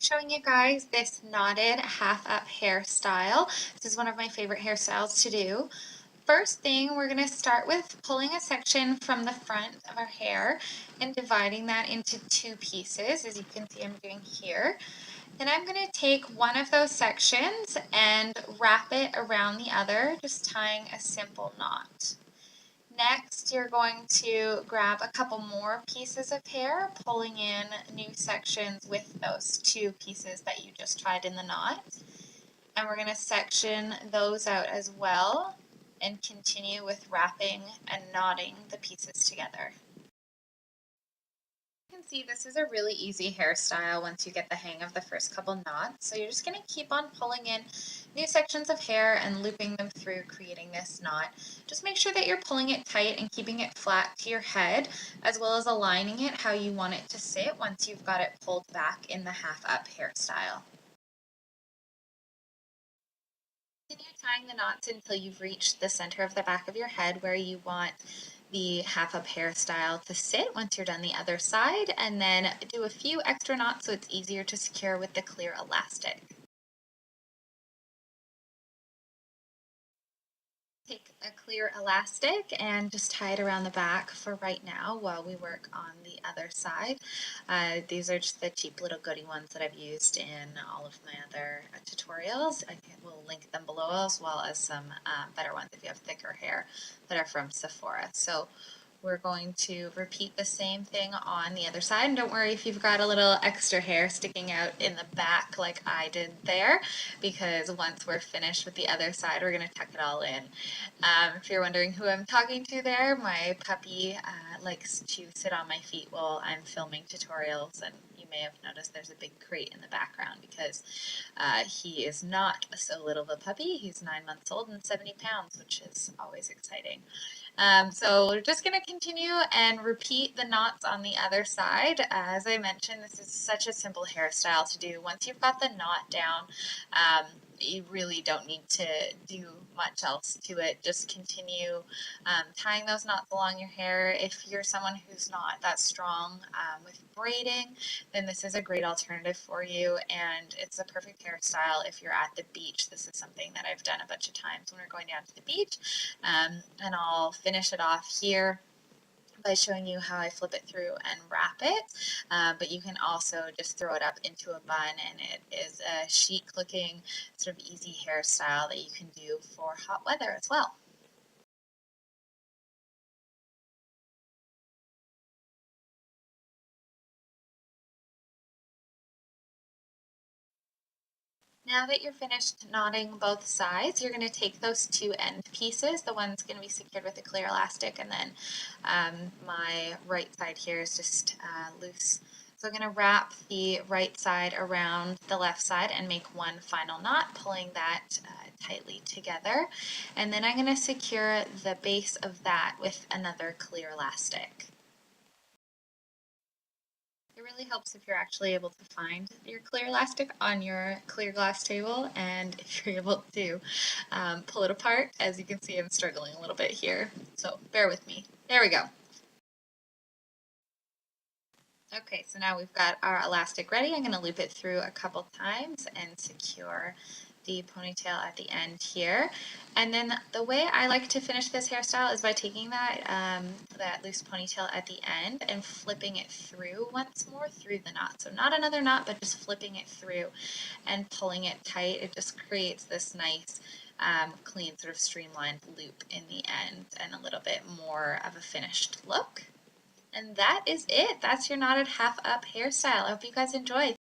Showing you guys this knotted half up hairstyle. This is one of my favorite hairstyles to do. First thing, we're going to start with pulling a section from the front of our hair and dividing that into two pieces, as you can see I'm doing here. Then I'm going to take one of those sections and wrap it around the other, just tying a simple knot. Next, you're going to grab a couple more pieces of hair, pulling in new sections with those two pieces that you just tied in the knot. And we're going to section those out as well and continue with wrapping and knotting the pieces together. You can see this is a really easy hairstyle once you get the hang of the first couple knots. So you're just going to keep on pulling in new sections of hair and looping them through, creating this knot. Just make sure that you're pulling it tight and keeping it flat to your head, as well as aligning it how you want it to sit once you've got it pulled back in the half up hairstyle. Continue tying the knots until you've reached the center of the back of your head where you want the half up hairstyle to sit once you're done the other side, and then do a few extra knots so it's easier to secure with the clear elastic. Take a clear elastic and just tie it around the back for right now while we work on the other side. These are just the cheap little goodie ones that I've used in all of my other tutorials. Will link them below, as well as some better ones if you have thicker hair that are from Sephora. So we're going to repeat the same thing on the other side. And don't worry if you've got a little extra hair sticking out in the back like I did there, because once we're finished with the other side, we're going to tuck it all in. If you're wondering who I'm talking to there, my puppy likes to sit on my feet while I'm filming tutorials, and you may have noticed there's a big crate in the background because he is not so little of a puppy. He's 9 months old and 70 pounds, which is always exciting. So we're just going to continue and repeat the knots on the other side. As I mentioned, this is such a simple hairstyle to do. Once you've got the knot down, you really don't need to do much else to it. Just continue tying those knots along your hair. If you're someone who's not that strong with braiding, then this is a great alternative for you, and it's a perfect hairstyle if you're at the beach. This is something that I've done a bunch of times when we're going down to the beach, and I'll finish it off here by showing you how I flip it through and wrap it, but you can also just throw it up into a bun, and it is a chic looking sort of easy hairstyle that you can do for hot weather as well. Now that you're finished knotting both sides, you're going to take those two end pieces. The one's going to be secured with a clear elastic, and then my right side here is just loose. So I'm going to wrap the right side around the left side and make one final knot, pulling that tightly together. And then I'm going to secure the base of that with another clear elastic. It really helps if you're actually able to find your clear elastic on your clear glass table, and if you're able to pull it apart. As you can see, I'm struggling a little bit here, so bear with me. There we go. Okay, so now we've got our elastic ready. I'm going to loop it through a couple times and secure the ponytail at the end here. And then the way I like to finish this hairstyle is by taking that loose ponytail at the end and flipping it through once more through the knot. So not another knot, but just flipping it through and pulling it tight. It just creates this nice clean sort of streamlined loop in the end and a little bit more of a finished look. And that is it. That's your knotted half up hairstyle. I hope you guys enjoy.